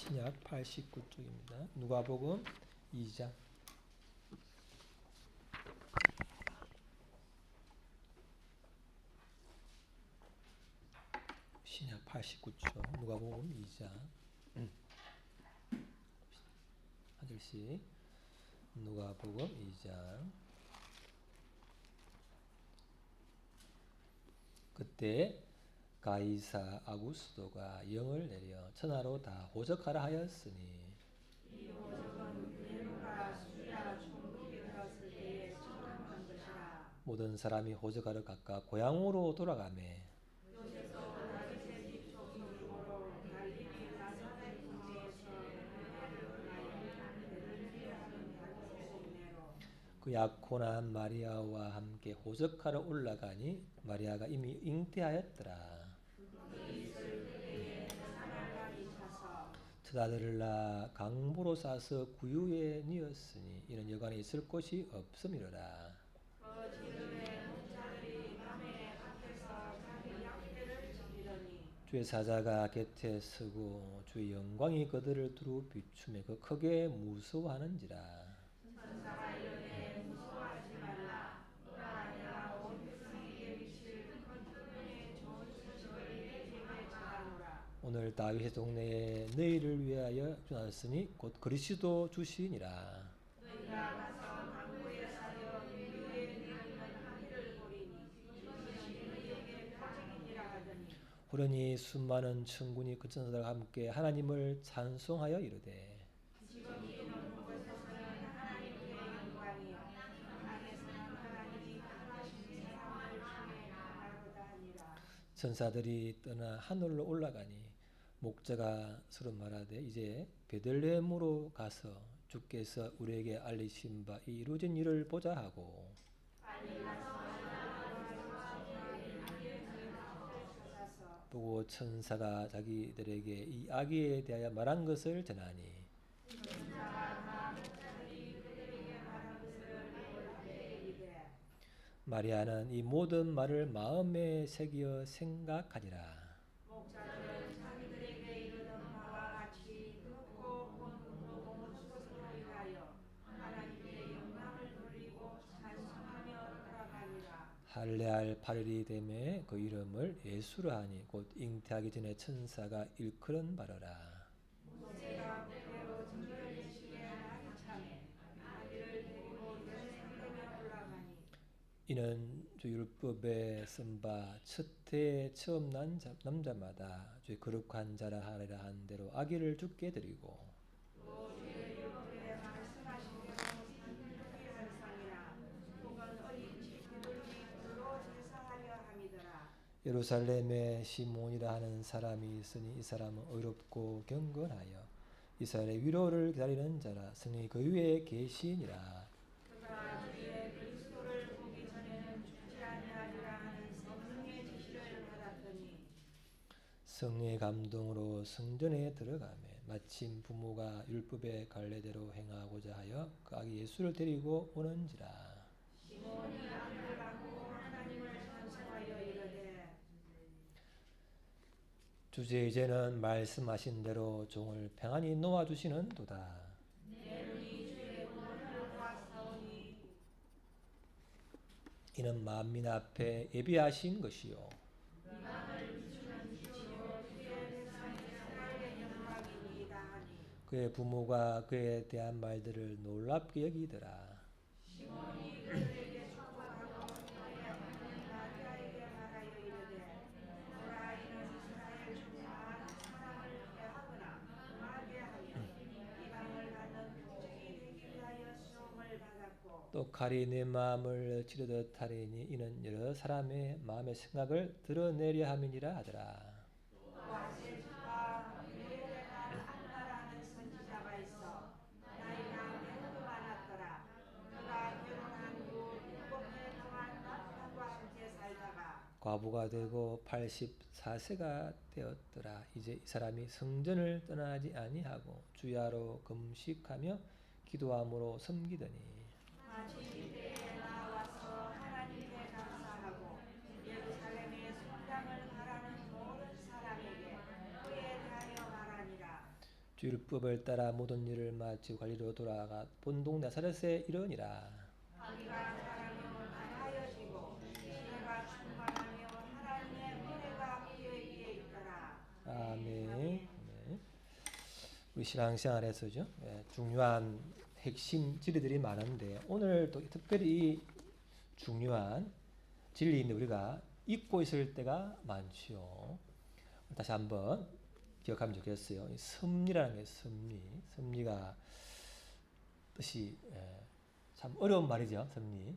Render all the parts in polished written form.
신약 89쪽입니다. 누가복음 2장. 신약 89쪽 누가복음 2장. 한 절씩. 누가복음 2장. 그때 가이사 아구스도가 영을 내려 천하로 다 호적하라 하였으니 이 호적은 베드로가 수리아 총독이 되었을 때에 처음 한 것이라. 모든 사람이 호적하러 각각 고향으로 돌아가매 요새서 다윗의 집 종으로 갈릴리 나사렛 동네에서 베레를 나여 베들레헴에 하는 다윗의 동네로. 그 약혼한 마리아와 함께 호적하러 올라가니 마리아가 이미 잉태하였더라. 첫 아들을 낳아 강보로 싸서 구유에 뉘었으니 이는 여관에 있을 곳이 없음이로라. 그 즈음에 농자들이 밤에 밖에서 자기 양떼를 지키더니 주의 사자가 곁에 서고 주의 영광이 그들을 두루 비추며 그 크게 무서워하는지라. 천사가 이르되 무서워하지 말라. 보라 내가 온 백성에게 비칠 큰 특권의 좋은 소식을 내게 전하노라. 오늘 다윗의 동네에 너희를 위하여 주셨으니 곧 그리스도 주시니라. 너희가 가서 강보에 사여 인류에 내리는 항의를 보리니 이것이 너희에게 표징이니라 하더니 호련히 수많은 천군이 그 천사들과 함께 하나님을 찬송하여 이르되 지금 이 높은 곳에서는 하나님께 영광이요 땅에서는 하나님이 택하신 사람을 중에 나로다 하니라. 천사들이 떠나 하늘로 올라가니 목자가 서로 말하되 이제 베들레헴으로 가서 주께서 우리에게 알리신 바 이 이루어진 일을 보자 하고 보고 천사가 자기들에게 이 아기에 대하여 말한 것을 전하니 마리아는 이 모든 말을 마음에 새겨 생각하니라. 목자들은 자기들에게 이르던 바와 같이 듣고 본 모든 것으로 인하여 하나님께 영광을 돌리고 찬송하며 돌아가니라. 할례할 8일이 되매 그 이름을 예수라 하니 곧 잉태하기 전에 천사가 일컬은 바로라. 모세가 그대로 정결 예식에 나기 참에 아기를 데리고 예루살렘에 올라가니 이는 주 율법에 쓴 바 첫해 처음 난 남자마다 주의 거룩한 자라 하리라 한 대로 아기를 죽게 드리고 또 주의 율법에 말씀하신 대로 산들의 발상이라 혹은 어린 쥐들이 불로 제사하려 함이더라. 예루살렘에 시몬이라 하는 사람이 있으니 이 사람은 의롭고 경건하여 이스라엘의 위로를 기다리는 자라 성령이 그 위에 계시니라. 그가 주의 그리스도를 보기 전에는 죽지 아니하리라 하는 성령의 지시를 받았더니 성령의 감동으로 성전에 들어가매 마침 부모가 율법의 관례대로 행하고자 하여 그 아기 예수를 데리고 오는지라. 시몬이 앞을 가고 하나님을 찬송하여 이르되 주제 이제는 말씀하신 대로 종을 평안히 놓아주시는도다. 내 눈이 주의 구원을 보았사오니 이는 만민 앞에 예비하신 것이요 이방을 비추는 빛이요 주의 세상에 살아있는 영광이니이다 하니 그의 부모가 그에 대한 말들을 놀랍게 여기더라. 시몬이 그들에게 축복하고 마리아는 마리아에게 말하여 이르되 보라 이는 이스라엘 중 많은 사람을 대하거나 음하게 하며 이방을 받는 표징이 되기 위하여 수험을 받았고 또 칼이 내 마음을 찌르듯 하리니 이는 여러 사람의 마음의 생각을 드러내려 함이니라 하더라. 또 아셀과 유대가 안나라는 선지자가 있어 나이가 매우 많았더라. 그가 결혼한 후 7해 동안 남편과 함께 살다가 과부가 되고 84세가 되었더라. 이제 이 사람이 성전을 떠나지 아니하고 주야로 금식하며 기도함으로 섬기더니 마침 이때에 나와서 하나님께 감사하고 예루살렘에 성당을 바라는 모든 사람에게 그에 대하여 말하니라. 율법을 따라 모든 일을 마치고 갈리로 돌아가 본동 나사렛에 이르니라. 자기가 사랑을 하여지고 은혜가 충만하며 하나님의 은혜가 그에게 있더라. 아멘. 네. 우리 신앙생활에서죠. 중요한 핵심 진리들이 많은데 오늘 또 특별히 중요한 진리인데 우리가 잊고 있을 때가 많죠. 다시 한번 기억하면 좋겠어요. 이 섭리라는 게 섭리가 뜻이 참 어려운 말이죠. 섭리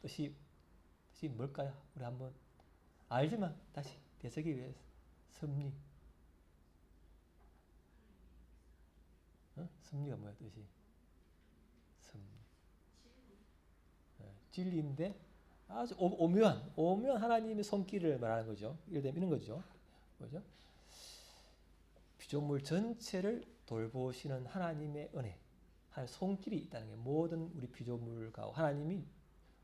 뜻이 뭘까요? 우리 한번 알지만 다시 되새기 위해서 섭리. 섭리가 뭐야 뜻이? 섭리. 진리인데 아주 오묘한 하나님의 손길을 말하는 거죠. 이런 거죠. 뭐죠? 피조물 전체를 돌보시는 하나님의 은혜, 하나님의 손길이 있다는 게 모든 우리 피조물과 하나님이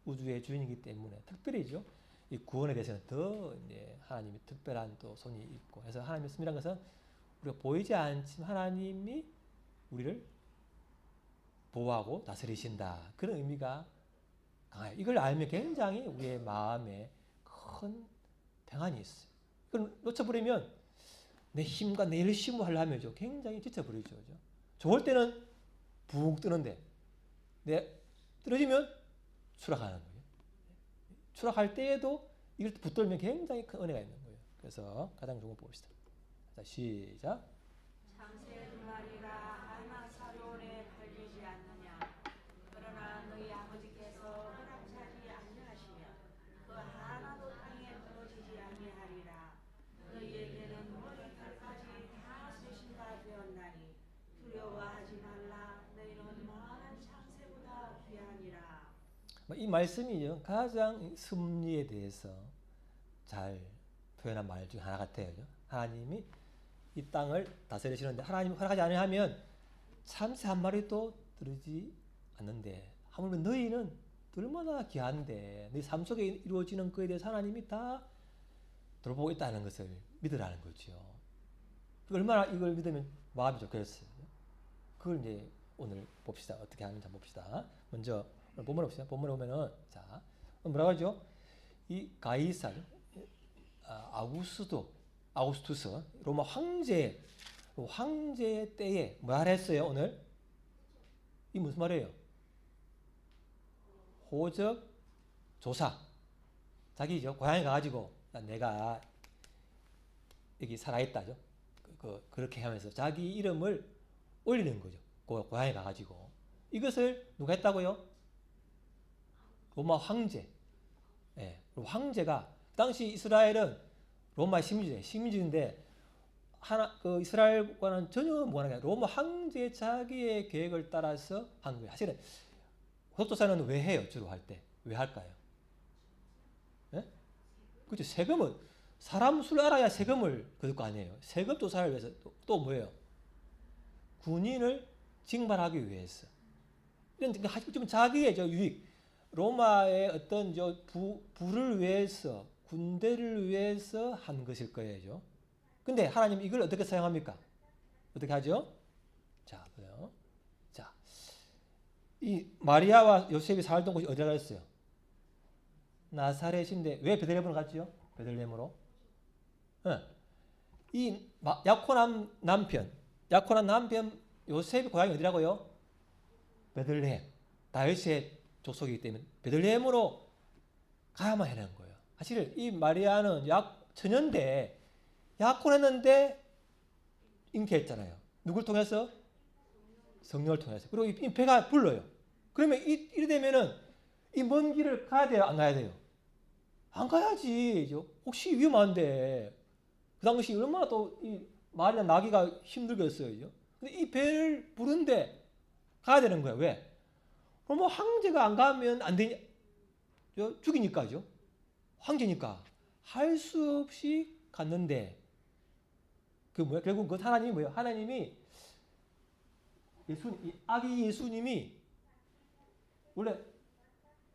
우주의 주인이기 때문에 특별히죠. 이 구원에 대해서는 더 이제 하나님이 특별한 또 손이 있고 해서 하나님의 섭리라는 것은 우리가 보이지 않지만 하나님이 우리를 보호하고 다스리신다. 그런 의미가 강해요. 이걸 알면 굉장히 우리의 마음에 큰 평안이 있어요. 그걸 놓쳐버리면 내 힘과 내 열심을 하려면 굉장히 지쳐버리죠. 좋을 때는 붕 뜨는데 떨어지면 추락하는 거예요. 추락할 때에도 이걸 붙들면 굉장히 큰 은혜가 있는 거예요. 그래서 가장 좋은 거 봅시다. 자, 시작. 창세 두 마리가 하나 사료원에 팔리지 않느냐. 그러나 너희 아버지께서 허락하지 아니하시면 그 하나도 땅에 떨어지지 아니하리라. 너희에게는 머리털까지 다 세신 바 되었나니 두려워하지 말라. 너희는 많은 창세보다 귀하니라. 이 말씀이요 가장 섭리에 대해서 잘 표현한 말 중 하나 같아요. 하나님이 이 땅을 다스리시는데 하나님이 허락하지 않으면 참새 한 마리도 들지 않는데 하물며 너희는 얼마나 귀한데 너희 삶 속에 이루어지는 그에 대해서 하나님이 다 돌보고 있다는 것을 믿으라는 거죠. 얼마나 이걸 믿으면 마음이 좋겠어요. 그걸 이제 오늘 봅시다. 어떻게 하는지 한번 봅시다. 먼저 본문 봅시다. 본문에 보면은 자 뭐라고 하죠? 이 가이사 아우구스투스 로마 황제 때에 뭐 하랬어요 오늘? 이 무슨 말이에요? 호적 조사. 자기죠 고향에 가가지고 내가 여기 살아있다죠. 그렇게 하면서 자기 이름을 올리는 거죠. 고향에 가가지고 이것을 누가 했다고요? 로마 황제. 황제가 당시 이스라엘은 로마 식민지인데 이스라엘과는 전혀 무관하게 아니라 로마 황제 자기의 계획을 따라서 한 거예요. 사실은 호적조사는 왜 해요? 주로 할 때. 왜 할까요? 그렇죠. 세금은 사람 수를 알아야 세금을 거둘 거 아니에요. 세금 조사를 위해서 또 뭐예요? 군인을 징발하기 위해서. 이런 자기의 유익, 로마의 어떤 부를 위해서, 군대를 위해서 한 것일 거예요. 근데 하나님 이걸 어떻게 사용합니까? 어떻게 하죠? 자, 보세요. 자, 이 마리아와 요셉이 살던 곳이 어디라고 했어요? 나사렛인데 왜 베들레헴으로 갔죠? 베들레헴으로. 이 약혼한 남편 요셉의 고향이 어디라고요? 베들레헴. 다윗의 족속이기 때문에 베들레헴으로 가야만 하는 거예요. 사실 이 마리아는 처녀인데 약혼했는데 잉태했잖아요. 누굴 통해서? 성령을 통해서. 그리고 이 배가 불러요. 그러면 이래 되면은 이 먼 길을 가야 돼요? 안 가야 돼요? 안 가야지. 혹시 위험한데. 그 당시 얼마나 또 이 말이나 나기가 힘들겠어요. 근데 이 배를 부른데 가야 되는 거예요. 왜? 그럼 뭐 황제가 안 가면 안 되냐? 죽이니까죠. 황제니까 할 수 없이 갔는데 결국 그 하나님이 뭐예요? 하나님이 아기 예수님이 원래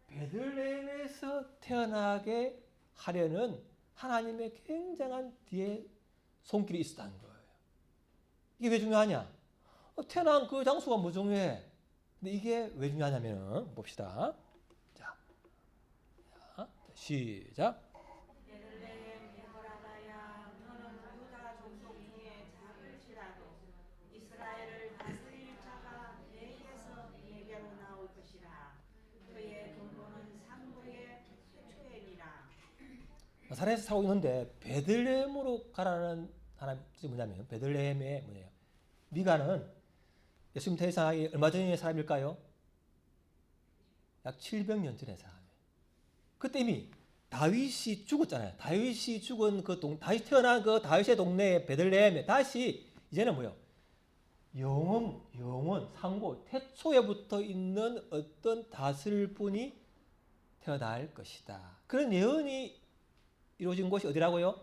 베들레헴에서 태어나게 하려는 하나님의 굉장한 뒤에 손길이 있었다는 거예요. 이게 왜 중요하냐? 태어난 그 장소가 뭐 중요해? 근데 이게 왜 중요하냐면 봅시다. 자, 시작. 베들레헴 에브라다야 너는 유다 족속 중에 작을지라도 이스라엘을 다스릴 자가 내게서 내게로 나올 것이라. 그의 근본은 상고의 태초이니라. 나사렛에서 살고 있는데 베들레헴으로 가라는 하나님이 뭐냐면 베들레헴의 뭐예요? 미가는 예수님 태어나기 얼마 전의 사람일까요? 약 700년 전의 사람이에요. 그때 이미 다윗이 죽었잖아요. 다윗이 죽은 다윗 태어난 그 다윗의 동네에 베들레헴에 다시 이제는 뭐요? 영원, 상고, 태초에 붙어 있는 어떤 다스릴 분이 태어날 것이다. 그런 예언이 이루어진 곳이 어디라고요?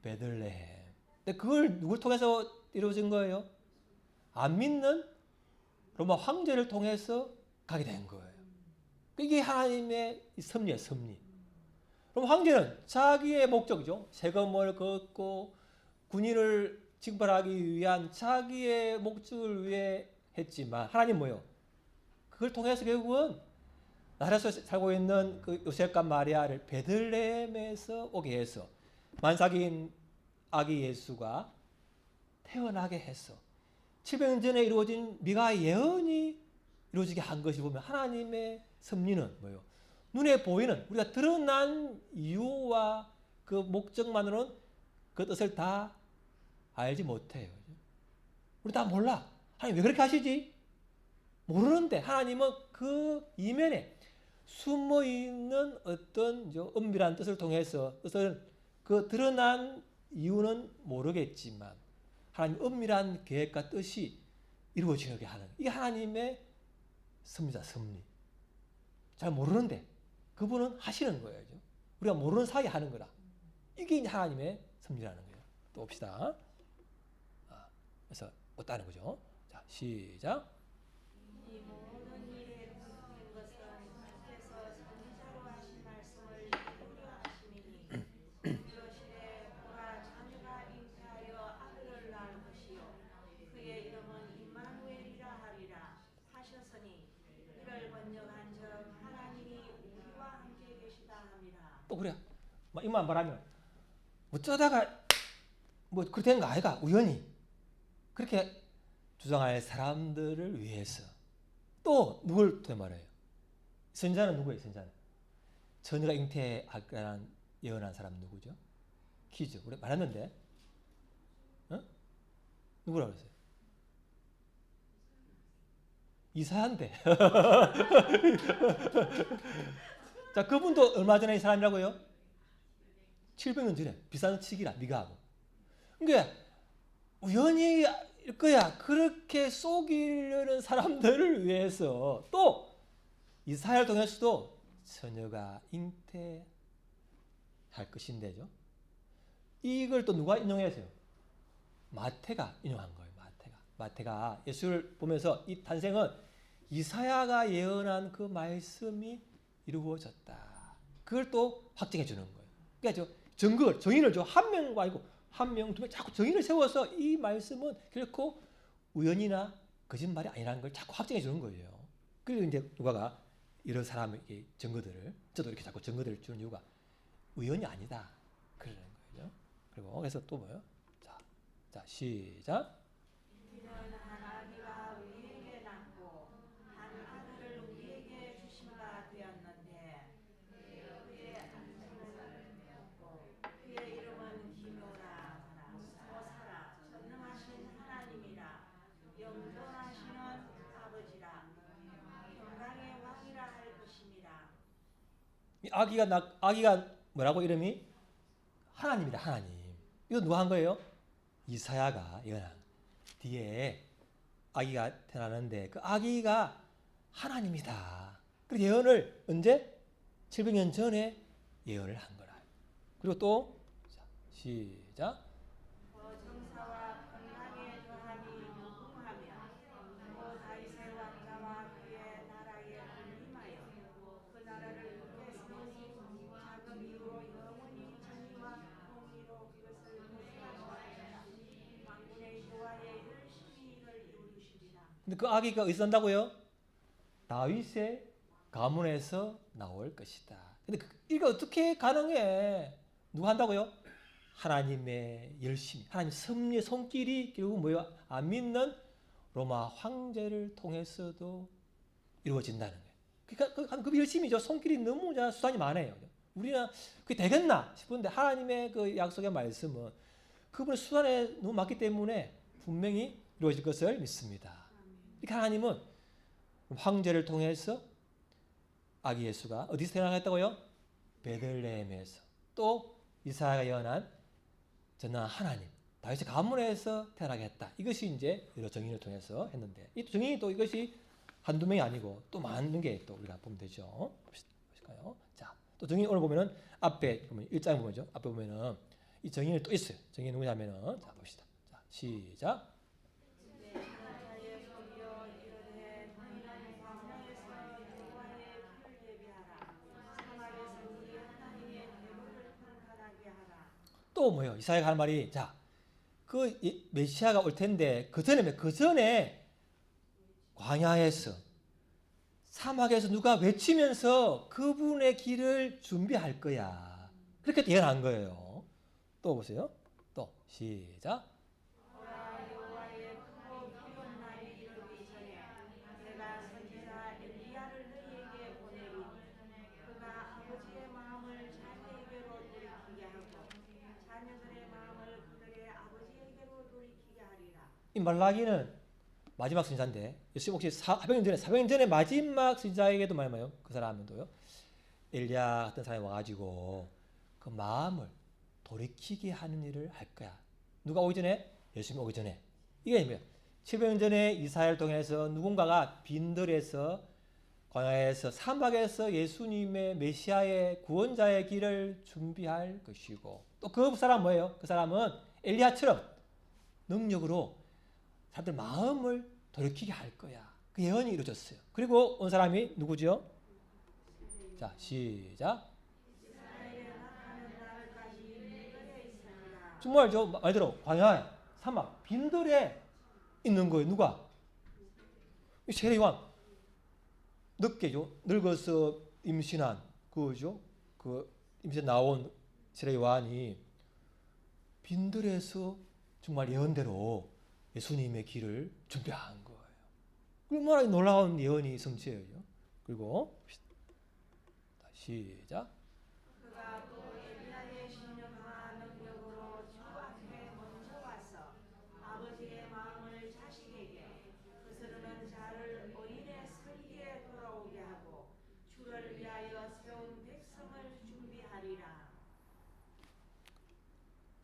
베들레헴. 근데 그걸 누굴 통해서 이루어진 거예요? 안 믿는 로마 황제를 통해서 가게 된 거예요. 이게 하나님의 섭리예요, 섭리. 그럼 황제는 자기의 목적이죠. 세금을 걷고 군인을 징벌하기 위한 자기의 목적을 위해 했지만 하나님 뭐요? 그걸 통해서 결국은 나라에서 살고 있는 그 요셉과 마리아를 베들레헴에서 오게 해서 만삭인 아기 예수가 태어나게 해서 700년 전에 이루어진 미가의 예언이 이루어지게 한 것이 보면 하나님의 섭리는 뭐예요? 눈에 보이는 우리가 드러난 이유와 그 목적만으로는 그 뜻을 다 알지 못해요. 우리 다 몰라. 하나님 왜 그렇게 하시지? 모르는데 하나님은 그 이면에 숨어 있는 어떤 은밀한 뜻을 통해서 그 드러난 이유는 모르겠지만 하나님 은밀한 계획과 뜻이 이루어지게 하는 이게 하나님의 섭리다, 섭리. 잘 모르는데 그분은 하시는 거예요. 우리가 모르는 사이에 하는 거라. 이게 이제 하나님의 섭리라는 거예요. 또 봅시다. 그래서 어떠는 거죠? 자, 시작. 이 모든 일에 붙는 것은 주께서 선지자로 하신 말씀을 이루려 하심이니 이러시되 보라 자녀가 잉태하여 아들을 낳을 것이요 그의 이름은 임마누엘이라 하리라 하셨으니 이를 번역한즉 하나님이 우리와 함께 계시다 함이라. 또 그래. 이만 말하면 뭐 쩌다가 뭐 그렇게 된 거 아이가 우연히 그렇게 주장할 사람들을 위해서 또 누굴 통해 말해요? 선자는 누구예요? 선자는 처녀가 잉태하라는 예언한 사람 누구죠? 퀴즈. 우리 말했는데 누구라고 그랬어요? 이사야인데. 자, 그분도 얼마 전에 이 사람이라고요? 700년 전에 비싼 치기라 미가하고. 그러니까 우연히 일 거야. 그렇게 속이려는 사람들을 위해서 또 이사야를 통해서도 처녀가 잉태할 것인데죠. 이걸 또 누가 인용했어요? 마태가 인용한 거예요. 마태가 예수를 보면서 이 탄생은 이사야가 예언한 그 말씀이 이루어졌다. 그걸 또 확증해 주는 거예요. 그러니까 정인을 한 명과 아니고 한 명, 두 명 자꾸 정인을 세워서 이 말씀은 결코 우연이나 거짓말이 아니라는 걸 자꾸 확증해 주는 거예요. 그리고 이제 누가가 이런 사람에게 증거들을 저도 이렇게 자꾸 증거들을 주는 이유가 우연이 아니다. 그러는 거예요. 그리고 그래서 또 뭐예요? 자, 시작. 이는 한 아기가 우리에게 낳고 한 아들을 우리에게 주신 바 되었는데 그의 안수를 배웠고 그의 이름은 기묘라 모사라 전능하신 하나님이라 영존하시는 아버지라 평강의 왕이라 할 것이니라. 이 아기가 뭐라고 이름이? 하나님이다. 하나님. 이거 누가 한 거예요? 이사야가 예언한. 뒤에 아기가 태어나는데 그 아기가 하나님이다. 그 예언을 언제? 700년 전에 예언을 한 거라. 그리고 또 시작. 정사와 평강의 저함이 무궁하며 또 다윗의 왕자와 그의 나라에 군림하여 그 나라를 굳게 세우니 작은 이유로 영원히 정의와 공의로 그것을 보수하시리라. 만군의 여호와의 근데 그 아기가 어디서 난다고요? 다윗의 가문에서 나올 것이다. 근데 이게 어떻게 가능해? 누가 한다고요? 하나님의 열심, 하나님 섭리의 손길이 결국 뭐예요? 안 믿는 로마 황제를 통해서도 이루어진다는 거예요. 그러니까 그 열심이죠. 손길이 너무 수단이 많아요. 우리는 그게 되겠나 싶은데 하나님의 그 약속의 말씀은 그분의 수단에 너무 많기 때문에 분명히 이루어질 것을 믿습니다. 그러니까 하나님은 황제를 통해서 아기 예수가 어디서 태어나겠다고요? 베들레헴에서. 또 이사야가 예언한 전능한 하나님 다윗의 가문에서 태어나겠다. 이것이 이제 여러 증인을 통해서 했는데 이 증인이 또 이것이 한두 명이 아니고 또 많은 게 또 우리가 보면 되죠. 보실까요? 자, 또 증인 오늘 보면은 앞에 보면 1장 보면죠. 앞에 보면은 이 증인이 또 있어요. 증인이 누구냐면은 자 봅시다. 자, 시작. 또 뭐예요? 이사야가 하는 말이 자, 그 메시아가 올 텐데 그 전에 광야에서 사막에서 누가 외치면서 그분의 길을 준비할 거야. 그렇게 예언한 거예요. 또 보세요. 또 시작. 이 말라기는 마지막 선지자인데 예수님 혹시 400년 전에 마지막 선지자에게도 말해요. 그 사람도요. 엘리야 같은 사람이 와가지고 그 마음을 돌이키게 하는 일을 할 거야. 누가 오기 전에? 예수님 오기 전에. 이게 뭐야? 700년 전에 이스라엘 통해서 누군가가 빈들에서 광야에서 사막에서 예수님의 메시아의 구원자의 길을 준비할 것이고 또 그 사람 뭐예요? 그 사람은 엘리야처럼 능력으로 사람들 마음을 돌이키게 할 거야. 그 예언이 이루어졌어요. 그리고 온 사람이 누구죠? 자, 시작. 정말죠. 말대로 광야, 사막, 빈들에 있는 거예요. 누가? 세례 요한. 늦게죠. 늙어서 임신한 그죠? 그 임신 나온 세례 요한이 빈들에서 정말 예언대로 예수님의 길을 준비한 거예요. 얼마나 놀라운 예언이 성취해요. 그리고 시작. 그가 또 엘리야의 신령한 능력으로 주 앞에 먼저 와서 아버지의 마음을 자식에게 그스르는 자를 의인의 설기에 돌아오게 하고 주를 위하여 세운 백성을 준비하리라.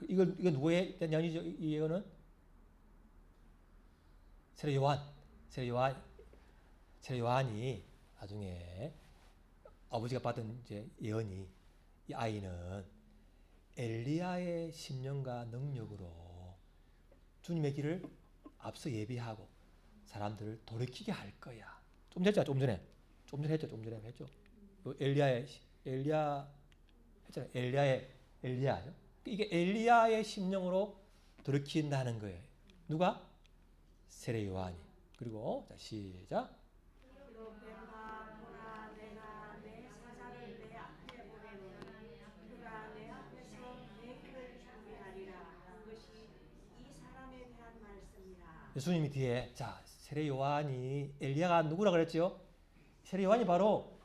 이거 누구의 연이죠? 이 예언은 세례 요한이 나중에 아버지가 받은 이제 예언이 이 아이는 엘리야의 심령과 능력으로 주님의 길을 앞서 예비하고 사람들을 돌이키게 할 거야. 좀 전에 했죠. 엘리야 했잖아요. 엘리야죠. 이게 엘리야의 심령으로 돌이킨다는 거예요. 누가? 세례 요한이. 그리고 자 시작. 예수님이 뒤에 자 세례 요한이 엘리야가 누구라 그랬죠? 세례 요한이 바로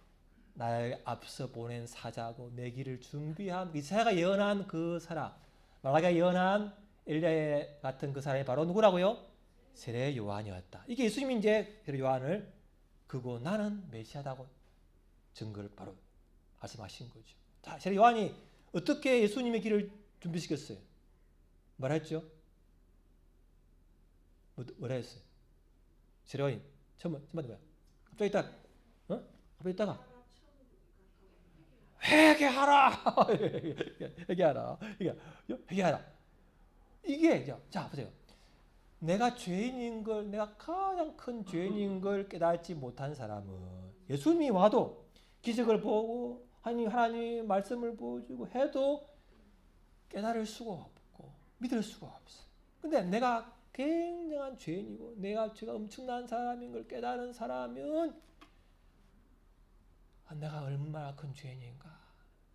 나를 앞서 보낸 사자고 내 길을 준비한 이사야가 예언한 그 사람, 말라기가 예언한 엘리야 같은 그 사람이 바로 누구라고요? 세례 요한이었다. 이게 예수님이 이제 세례 요한을 그거 나는 메시아다고 증거를 바로 말씀하신 거죠. 자, 세례 요한이 어떻게 예수님의 길을 준비시켰어요? 말했죠? 뭐라 했어요? 세례 요한이 처음 뭐야? 갑자기 딱 갑자기 있다가 회개하라. 회개하라. 이게 자 보세요. 내가 죄인인 걸 내가 가장 큰 죄인인 걸 깨닫지 못한 사람은 예수님이 와도 기적을 보고 하나님 말씀을 보여주고 해도 깨달을 수가 없고 믿을 수가 없어. 근데 내가 굉장한 죄인이고 내가 죄가 엄청난 사람인 걸 깨달은 사람은 내가 얼마나 큰 죄인인가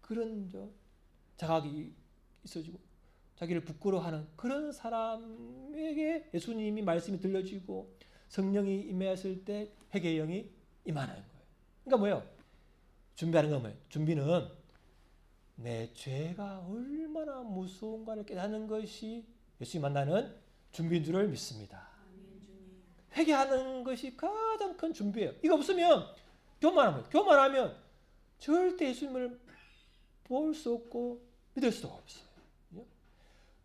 그런 자각이 있어지고 자기를 부끄러워하는 그런 사람에게 예수님이 말씀이 들려지고 성령이 임했을 때 회개의 영이 임하는 거예요. 그러니까 뭐예요? 준비하는 건 뭐예요? 준비는 내 죄가 얼마나 무서운가를 깨닫는 것이 예수님 만나는 준비인 줄을 믿습니다. 회개하는 것이 가장 큰 준비예요. 이거 없으면 교만하면 절대 예수님을 볼 수 없고 믿을 수도 없어요.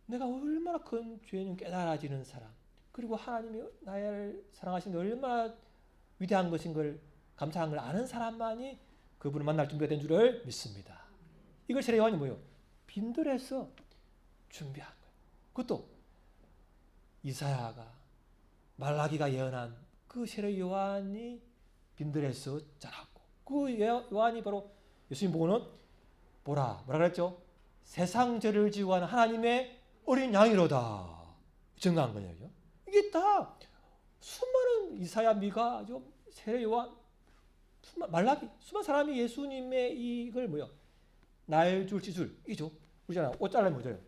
내가 얼마나 큰 죄는 깨달아지는 사람, 그리고 하나님이 나를 사랑하시는 게 얼마나 위대한 것인 걸 감사한 걸 아는 사람만이 그분을 만날 준비가 된 줄을 믿습니다. 이걸 세례 요한이 뭐예요? 빈들에서 준비한 거예요. 그것도 이사야가 말라기가 예언한 그 세례 요한이 빈들에서 자랐고 그 요한이 바로 예수님 보고는 뭐라 그랬죠? 세상 죄를 지고 하는 하나님의 어린 양이로다 증거한 거예요. 이게 다 수많은 이사야, 미가, 세례 요한, 말라기 수많은 사람이 예수님의 이걸 날줄 지줄 이죠. 우리잖아 옷 잘라면 뭐죠?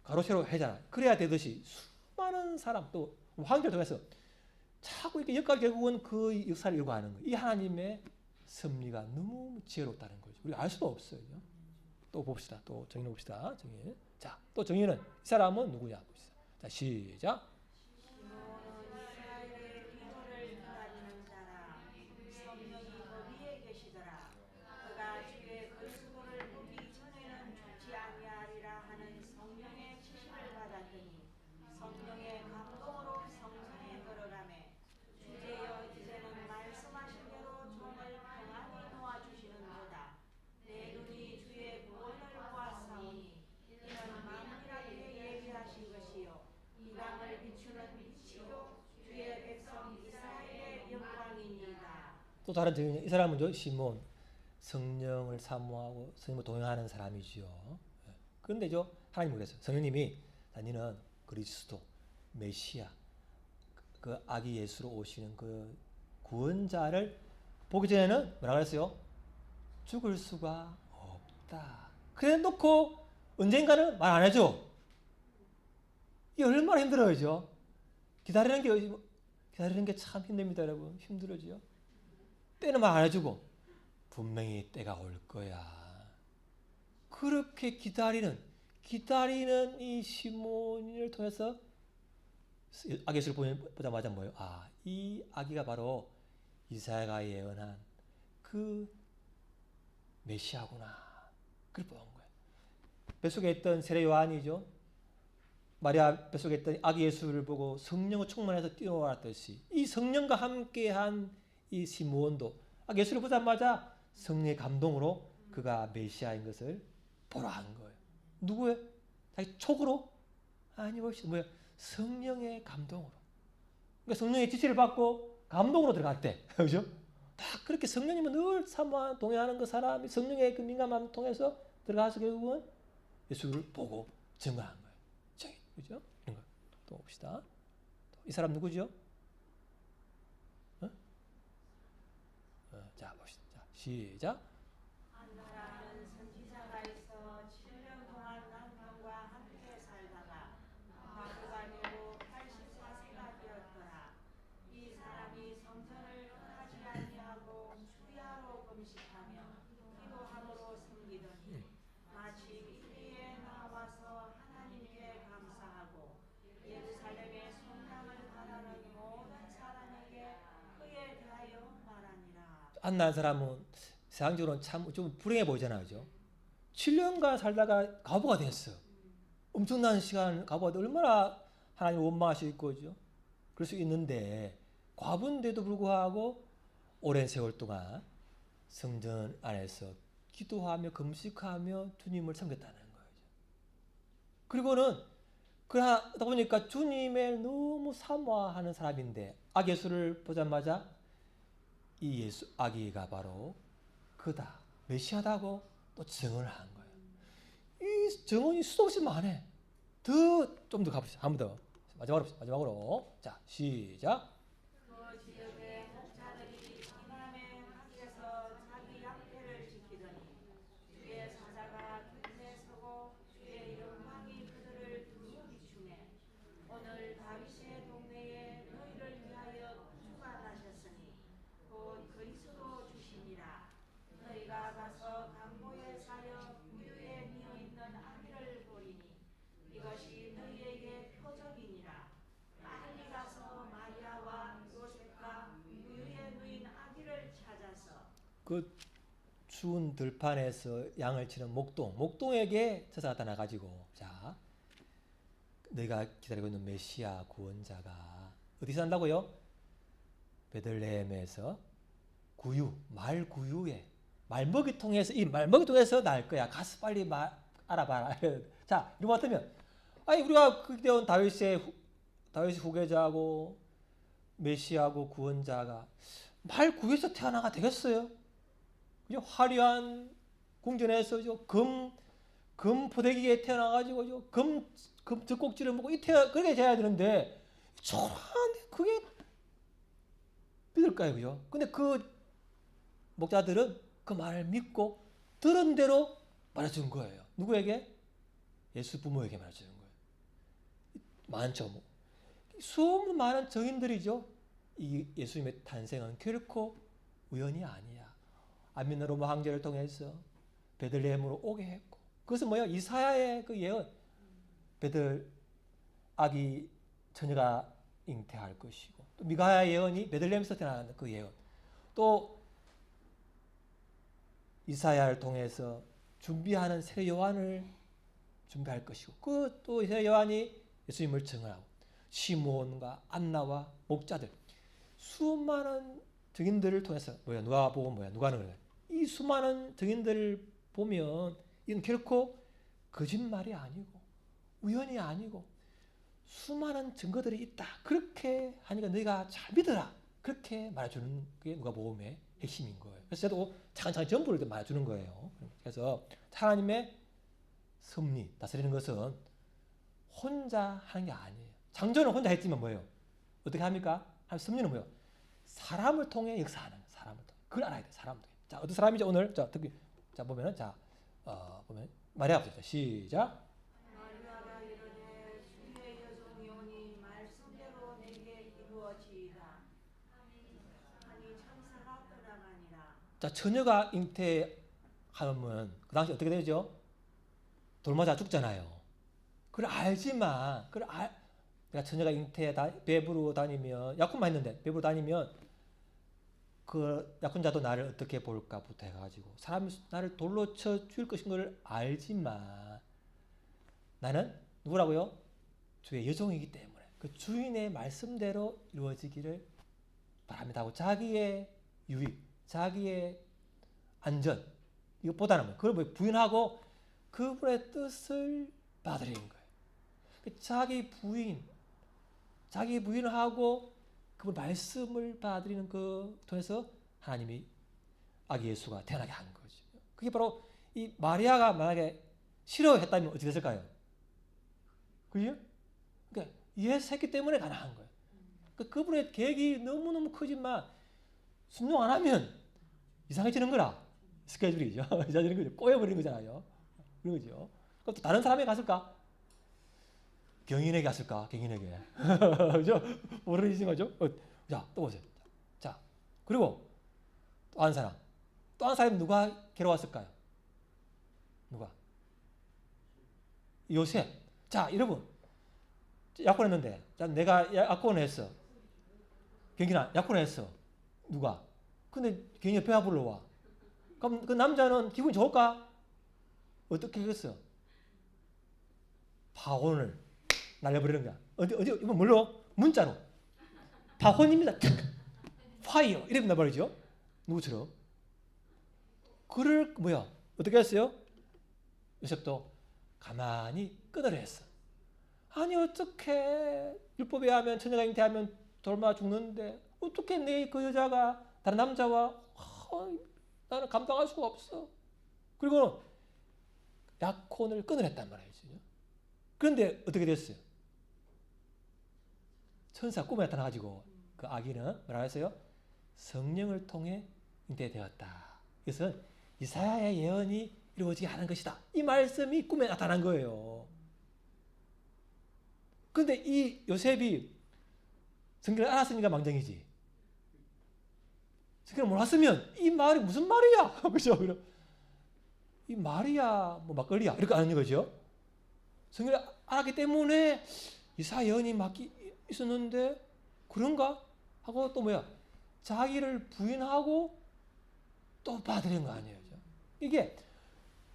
가로 세로 해잖아. 그래야 되듯이 수많은 사람 또 황제를 통해서 자꾸 이렇게 역사 결국은 그 역사를 이루어가는 거예요. 이 하나님의 섭리가 너무 지혜롭다는 거죠. 우리가 알 수가 없어요. 또 봅시다. 또 정의를 봅시다. 정의. 자, 또 정의는 이 사람은 누구냐 봅시다. 자, 시작. 또 다른 정의, 이 사람은 시몬, 성령을 사모하고 성령을 동행하는 사람이지요. 그런데 하나님이 그랬어요. 성령님이 너는 그리스도, 메시아, 그 아기 예수로 오시는 그 구원자를 보기 전에는 뭐라 그랬어요? 죽을 수가 없다. 그래 놓고 언젠가는 말 안 해줘. 이게 얼마나 힘들어요. 기다리는 게 참 힘듭니다, 여러분. 힘들어지요. 때는 말 안 해주고 분명히 때가 올 거야. 그렇게 기다리는 이 시몬을 통해서 아기 예수를 보자마자 뭐예요? 이 아기가 바로 이사야가 예언한 그 메시아구나. 그걸 본 거예요. 뱃속에 있던 세례 요한이죠. 마리아 뱃속에 있던 아기 예수를 보고 성령을 충만해서 뛰어왔듯이 이 성령과 함께한 이 시므온도 예수를 보자마자 성령의 감동으로 그가 메시아인 것을 보라 한 거예요. 누구의? 자기 촉으로? 아니 성령의 감동으로. 그러니까 성령의 지시를 받고 감동으로 들어갔대. 그죠? 다 그렇게 성령님은 늘 사모하는 동행하는 그 사람이 성령의 그 민감함을 통해서 들어가서 결국은 예수를 보고 증거한 거예요. 그죠? 이런 거. 또 봅시다. 이 사람 누구죠? 자, 봅시다. 자, 시작. 한 사람은 선지자가 있어 7년 동안 남편과 함께 살다가 과부가 되고 84세가 되었더라. 이 사람이 성전을 떠나지 아니하고 주야로 금식하며 기도함으로 섬기더니 마침 이리에 나와서 하나님께 감사하고 예루살렘의 성당을 바라는 모든 사람에게 그에 대하여 말하니라. 안난 사람은 세상적으로는 참 좀 불행해 보이잖아요. 그죠? 7년간 살다가 과부가 됐어. 엄청난 시간 과부가 돼. 얼마나 하나님 원망하실 거죠. 그럴 수 있는데 과부인데도 불구하고 오랜 세월 동안 성전 안에서 기도하며 금식하며 주님을 섬겼다는 거예요. 그리고는 그러다 보니까 주님을 너무 사모하는 사람인데 아기 예수를 보자마자 이 예수 아기가 바로 그다 메시아다고 또 증언을 한 거예요. 이 증언이 수도 없이 많아. 좀 더 가봅시다. 한 번 더 마지막으로. 자, 시작. 그 지역의 목자들이 이남의 밖에서 자기 양떼를 지키더니 주의 사자가 곁에 서고 주의 영광이 그들을 두루 비추매 오늘 다윗의 동네에 너희를 위하여 주가 나셨으니 곧 그리스도 주시니라. 너희가 가서 강보에 사여 구유에 미어 있는 아기를 보리니 이것이 너희에게 표적이니라. 빨리 가서 마리아와 요셉과 구유에 누인 아기를 찾아서 그 추운 들판에서 양을 치는 목동에게 저자 나타나가지고, 자, 너희가 기다리고 있는 메시아 구원자가 어디서 난다고요? 베들레헴에서 말구유에, 말먹이통에서, 이 말먹이통에서 날 거야. 가서 빨리 알아봐라. 자, 이런 것 같으면, 아니, 우리가 그때 온 다윗의 후계자고 메시아고 구원자가 말구유에서 태어나가 되겠어요? 그죠? 화려한 궁전에서 금 포대기에 태어나가지고 금 젖꼭지를 먹고 그렇게 돼야 되는데 초라한데 그게 믿을까요, 그죠? 근데 그 목자들은 그 말을 믿고 들은 대로 말해준 거예요. 누구에게? 예수 부모에게 말해주는 거예요. 많죠, 뭐. 수없는 많은 증인들이죠. 이 예수님의 탄생은 결코 우연이 아니야. 안민나 로마 황제를 통해서 베들레헴으로 오게 했고, 그것은 뭐예요? 이사야의 그 예언, 베들 아기 처녀가 잉태할 것이고, 또 미가야 예언이 베들레헴에서 태어나는 그 예언, 또 이사야를 통해서 준비하는 새 요한을 준비할 것이고, 그 또 새 요한이 예수님을 증언하고, 시므온과 안나와 목자들, 수많은 증인들을 통해서 누가 보고 누가는 그래. 이 수많은 증인들을 보면 이건 결코 거짓말이 아니고 우연이 아니고 수많은 증거들이 있다. 그렇게 하니까 너희가 잘 믿어라. 그렇게 말해주는 게 누가복음의 핵심인 거예요. 그래서 저도 차근차근 전부를 말해주는 거예요. 그래서 하나님의 섭리, 다스리는 것은 혼자 하는 게 아니에요. 창조는 혼자 했지만 뭐예요? 어떻게 합니까? 하나님 섭리는 뭐예요? 사람을 통해 역사하는 거예요. 사람을 통해. 그걸 알아야 돼. 사람을 통해. 자, 어떤 사람이죠 오늘? 자, 특히 보면은 보면 마리아부터 시작. 마리아가 이르되 주의 여종이오니 말씀대로 내게 이루어지이다 하니 천사가 떠나가니라. 자, 처녀가 잉태하면 그 당시 어떻게 되죠? 돌맞아 죽잖아요. 그걸 알지만, 내가 처녀가 배부로 다니면, 약혼만 했는데, 배부로 다니면, 그 약혼자도 나를 어떻게 볼까부터 해가지고, 사람이 나를 돌로 쳐 죽일 것인 걸 알지만, 나는 누구라고요? 주의 여종이기 때문에, 그 주인의 말씀대로 이루어지기를 바랍니다 하고, 자기의 유익, 자기의 안전, 이것보다는 그걸 부인하고, 그분의 뜻을 받아들이는 거예요. 자기 부인을 하고 그 말씀을 받아들이는 그 통해서 하나님이 아기 예수가 태어나게 한 거죠. 그게 바로 이 마리아가 만약에 싫어했다면 어떻게 됐을까요? 그죠? 그러니까 이해했기 때문에 가능한 거예요. 그분의 계획이 너무너무 크지만 순종 안 하면 이상해지는 거라. 스케줄이죠. 이상해지는 거죠. 꼬여버리는 거잖아요. 그런 거죠. 그럼 또 다른 사람에게 갔을까? 경인에게 갔을까? 경인에게. 그죠? 모르는 거죠? 자, 또 보세요. 자, 그리고 또 한 사람. 또 한 사람이 누가 괴로웠을까요? 누가? 요셉. 자, 여러분. 약혼했는데. 자, 내가 약혼을 했어. 경인아, 약혼을 했어. 누가? 근데 경인이 배가 불러와. 그럼 그 남자는 기분이 좋을까? 어떻게 하겠어? 파혼을 날려버리는 거야. 이거 뭘로? 문자로. 파혼입니다. 파이어. 이렇게 나버리죠. 누구처럼? 그를 어떻게 했어요? 요셉도 가만히 끊으려 했어. 아니 어떻게 율법에 의하면 처녀가 잉태하면 돌마 죽는데 어떻게 내 그 여자가 다른 남자와 나는 감당할 수가 없어. 그리고 약혼을 끊으려 했단 말이에요. 그런데 어떻게 됐어요? 천사 꿈에 나타나가지고 그 아기는 뭐라 했어요? 성령을 통해 잉태되었다. 이것은 이사야의 예언이 이루어지게 하는 것이다. 이 말씀이 꿈에 나타난 거예요. 그런데 이 요셉이 성경을 알았으니까 망정이지. 성경을 몰랐으면 이 말이 무슨 말이야? 그죠? 이 말이야, 뭐 막걸리야 이렇게 아는 거죠. 성경을 알았기 때문에 이사야 예언이 막 있었는데 그런가? 하고 또 뭐야? 자기를 부인하고 또 받아들인 거 아니에요. 이게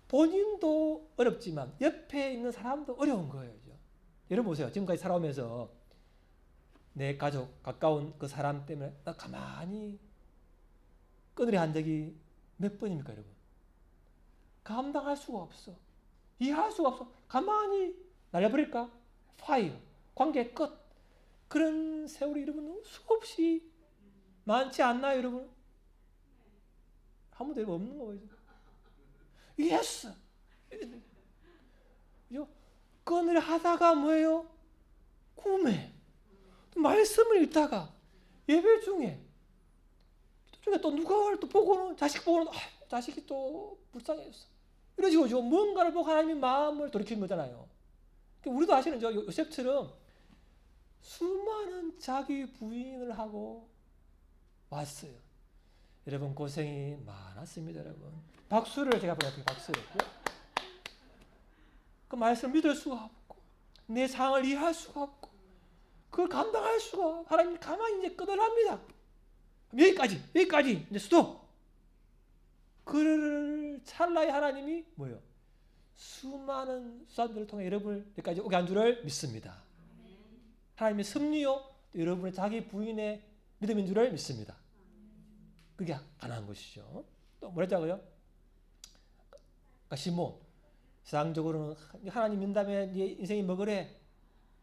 본인도 어렵지만 옆에 있는 사람도 어려운 거예요. 여러분 보세요. 지금까지 살아오면서 내 가족, 가까운 그 사람 때문에 나 가만히 끊으려 한 적이 몇 번입니까, 여러분? 감당할 수가 없어. 이해할 수가 없어. 가만히 날려버릴까? 파이어. 관계 끝. 그런 세월이 여러분 수없이 많지 않나요, 여러분? 한 번도 여러분 없는 거 보이죠? 예스. 그죠? 끊으려 하다가 뭐예요? 꿈에 말씀을 읽다가 예배 중에 또 누가 또 보고는 자식 보고는 자식이 또 불쌍했어. 이런 식으로 뭔가를 보고 하나님이 마음을 돌이키는 거잖아요. 우리도 아시는 요셉처럼 수많은 자기 부인을 하고 왔어요. 여러분 고생이 많았습니다, 여러분. 박수를 제가 보내드릴게요. 박수를. 그 말씀을 믿을 수가 없고 내 상황을 이해할 수가 없고 그걸 감당할 수가 하나님이 가만히 이제 끊으랍니다. 여기까지 이제 스톱. 그 찰나에 하나님이 뭐예요? 수많은 사람들을 통해 여러분을 여기까지 오게 한 줄을 믿습니다. 하나님의 섭리요 여러분의 자기 부인의 믿음인 줄을 믿습니다. 그게 가능한 것이죠. 또 뭐랬자고요? 시몬 세상적으로는 하나님 믿다음에 네 인생이 뭐 그래?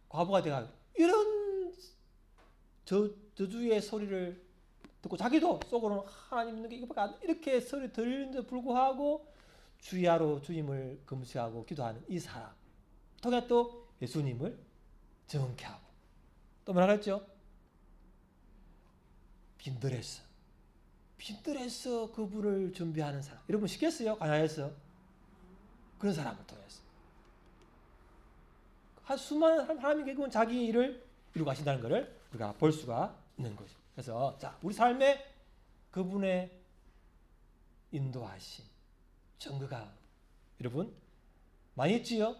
과부가 돼가 이런 저주의 소리를 듣고 자기도 속으로는 하나님 믿는 게 이거밖에 안 이렇게 소리 들리는데 불구하고 주야로 주님을 금식하고 기도하는 이 사람 통해 또 예수님을 정케 하고 또 뭐라 그랬죠? 빈들에서 그분을 준비하는 사람. 여러분 시켰어요? 가나에서 그런 사람을 통해서 한 수많은 하나님 결국은 자기 일을 이루고 가신다는 것을 우리가 볼 수가 있는 거죠. 그래서 자 우리 삶에 그분의 인도하심 증거가 여러분 많이 있지요?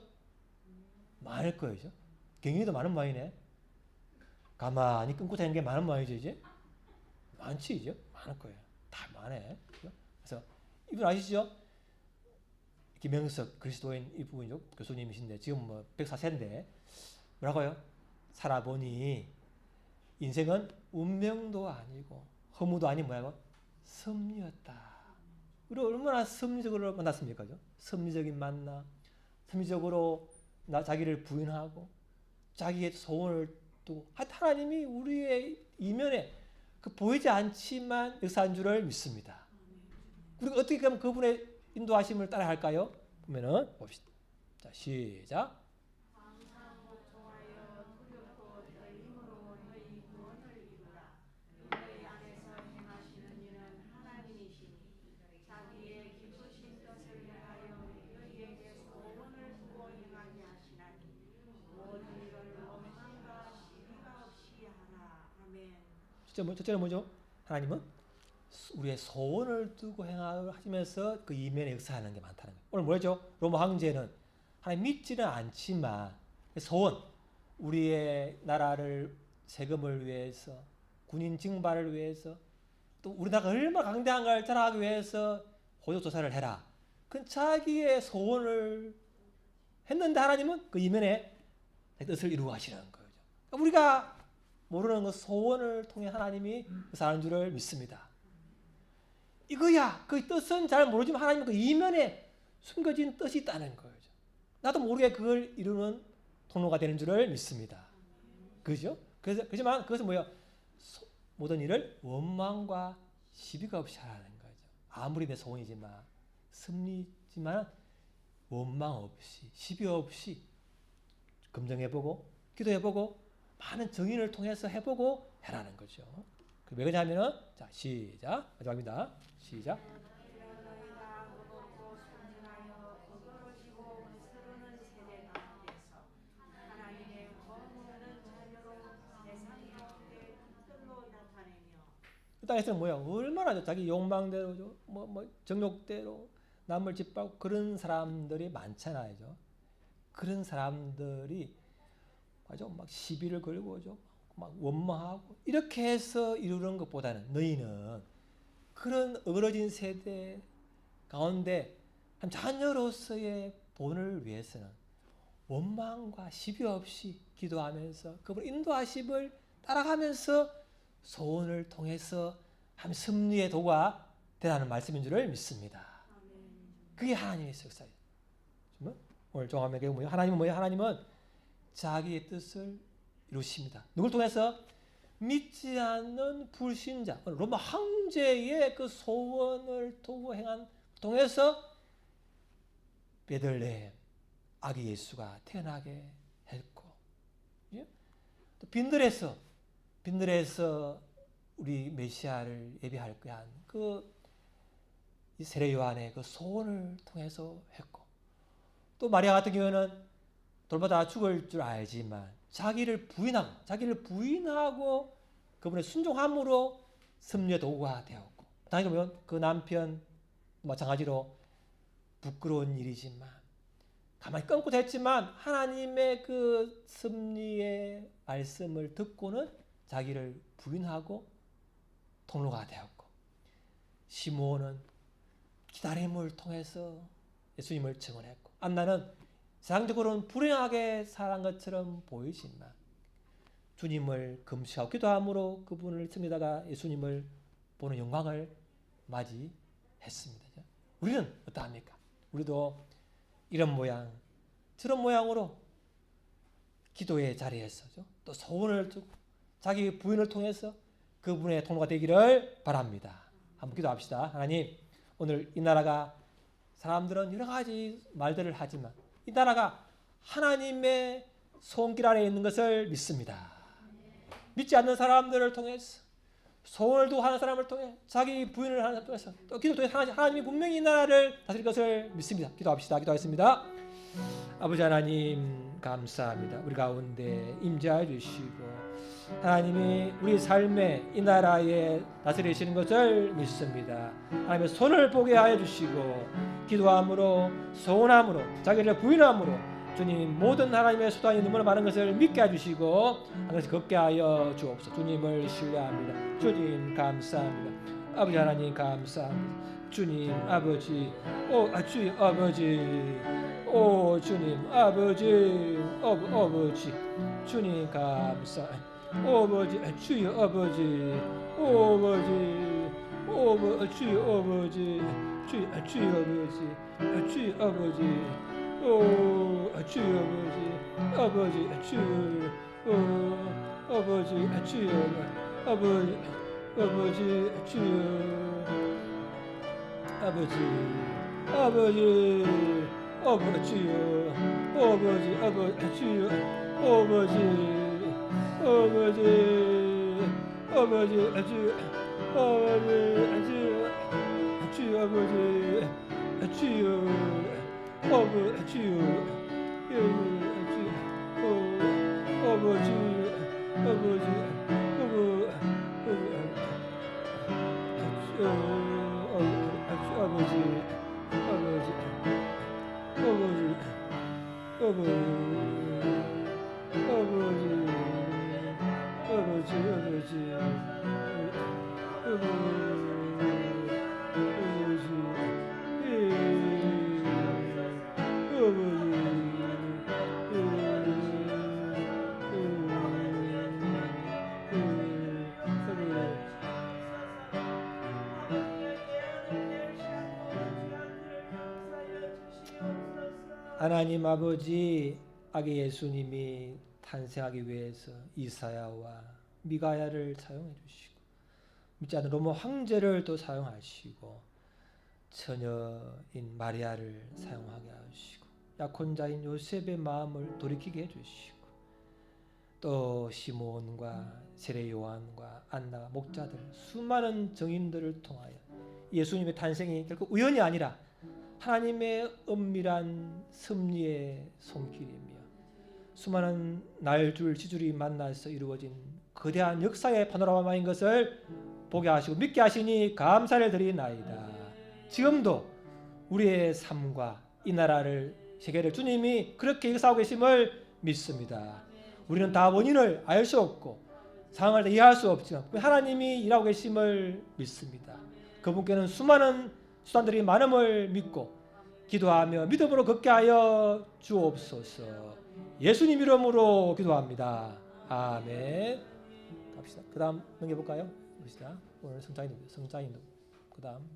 많을 거예요. 경영이도 많은 모양이네. 가만히 끊고 다니는 게 많은 모양이죠. 이제 많지 이제 많을 거예요. 다 많네. 그래서 이분 아시죠? 김영석 그리스도인 이분이죠. 교수님이신데 지금 뭐 104세인데 뭐라고요? 살아보니 인생은 운명도 아니고 허무도 아닌 뭐라고? 섭리였다. 우리 얼마나 섭리적으로 만났습니까? 섭리적인 만남, 섭리적으로 자기를 부인하고 자기의 소원을 두고 하나님이 우리의 이면에 그 보이지 않지만 역사한 줄을 믿습니다. 우리가 어떻게 하면 그분의 인도하심을 따라 할까요? 보면은 봅시다. 자, 시작. 첫째는 뭐죠? 하나님은 우리의 소원을 두고 행하시면서 그 이면에 역사하는 게 많다는 거예요. 오늘 뭐죠? 로마 황제는 하나님 믿지는 않지만 소원, 우리의 나라를 세금을 위해서, 군인 징발을 위해서, 또 우리나라가 얼마나 강대한가를 자랑하기 위해서 호조 조사를 해라. 그 자기의 소원을 했는데 하나님은 그 이면에 뜻을 이루어 하시는 거죠. 우리가 모르는 그 소원을 통해 하나님이 역사하는 줄을 믿습니다. 이거야. 그 뜻은 잘 모르지만 하나님은 그 이면에 숨겨진 뜻이 있다는 거죠. 나도 모르게 그걸 이루는 통로가 되는 줄을 믿습니다. 그죠? 그렇지만 그것은 뭐예요? 모든 일을 원망과 시비가 없이 하라는 거죠. 아무리 내 소원이지만 섭리지만 원망 없이 시비 없이 검증해보고 기도해보고 많은 증인을 통해서 해보고 해라는 거죠. 왜 그러냐면은 자 시작 마지막입니다. 시작. 너희가 의롭고 순진하여 거룩하시고 스르는 세대 가운데서 하나님의 거룩한 자녀로 세상 가운데 빛들로 나타내며 이 땅에서는 뭐야? 얼마나 자기 욕망대로 뭐 정욕대로 남을 짓밟고 그런 사람들이 많잖아요. 그런 사람들이 맞아 막 시비를 걸고 막 원망하고 이렇게 해서 이루는 것보다는 너희는 그런 어그러진 세대 가운데 한 자녀로서의 본을 위해서는 원망과 시비 없이 기도하면서 그분 인도하심을 따라가면서 소원을 통해서 한 승리의 도구가 되라는 말씀인 줄을 믿습니다. 그게 하나님의 역사예요. 오늘 종합의 뭐예요? 하나님은 뭐예요? 하나님은 자기의 뜻을 이루십니다. 누굴 통해서? 믿지 않는 불신자, 로마 황제의 그 소원을 도구 행한 통해서 베들레헴 아기 예수가 태어나게 했고, 또 빈들에서 우리 메시아를 예비할 거한 그 세례 요한의 그 소원을 통해서 했고, 또 마리아 같은 경우는 돌보다 죽을 줄 알지만 자기를 부인하고 그분의 순종함으로 승리의 도구가 되었고, 당연히 보면 그 남편 마찬가지로 부끄러운 일이지만 가만히 끊고 됐지만 하나님의 그 승리의 말씀을 듣고는 자기를 부인하고 통로가 되었고, 시므온은 기다림을 통해서 예수님을 증언했고, 안나는 세상적으로는 불행하게 살한 것처럼 보이지만 주님을 금식하고 기도함으로 그분을 섬기다가 예수님을 보는 영광을 맞이했습니다. 우리는 어떠합니까? 우리도 이런 모양 저런 모양으로 기도의 자리에서 또 소원을 두고 자기 부인을 통해서 그분의 통로가 되기를 바랍니다. 한번 기도합시다. 하나님, 오늘 이 나라가 사람들은 여러 가지 말들을 하지만 이 나라가 하나님의 손길 아래에 있는 것을 믿습니다. 믿지 않는 사람들을 통해서 소원을 두고 하는 사람을 통해 자기 부인을 하는 사람을 통해서 또 기도 통해서 하나님이 분명히 이 나라를 다스릴 것을 믿습니다. 기도합시다. 기도하겠습니다. 아버지 하나님 감사합니다. 우리 가운데 임재하여 주시고 하나님이 우리 삶에 이 나라에 다스리시는 것을 믿습니다. 하나님의 손을 보게 하여 주시고 기도함으로 소원함으로 자기를 부인함으로 주님 모든 하나님의 수단이 너무나 많은 것을 믿게 해주시고 하나님을 걷게 하여 주옵소서. 주님을 신뢰합니다. 주님 감사합니다. 아버지 하나님 감사합니다. 주님 아버지 주님 아버지 주님 아버지 아버지 주님 감사합니다. 아버지 주여 아버지 아버지 주여 아버지 주여 아버지 주여 아버지 주여 아버지 주여 아버지 주여 아버지 주여 아버지 주여 아버지 주여 아버지 주여 하나님 아버지, 아기 예수님이 탄생하기 위해서 이사야와 미가야를 사용해 주시고 믿지 않는 로마 황제를 또 사용하시고 처녀인 마리아를 사용하게 하시고 약혼자인 요셉의 마음을 돌이키게 해주시고 또 시몬과 세례 요한과 안나 목자들 수많은 증인들을 통하여 예수님의 탄생이 결코 우연이 아니라 하나님의 은밀한 섭리의 손길이며 수많은 날줄 지줄이 만나서 이루어진 거대한 역사의 파노라마인 것을 보게 하시고 믿게 하시니 감사를 드리나이다. 지금도 우리의 삶과 이 나라를 세계를 주님이 그렇게 역사하고 계심을 믿습니다. 우리는 다 원인을 알 수 없고 상황을 이해할 수 없지만 하나님이 일하고 계심을 믿습니다. 그분께는 수많은 수단들이 많음을 믿고 기도하며 믿음으로 걷게 하여 주옵소서. 예수님 이름으로 기도합니다. 아멘. 갑시다. 그 다음 넘겨볼까요? 봅시다. 오늘 성자인 누구? 그 다음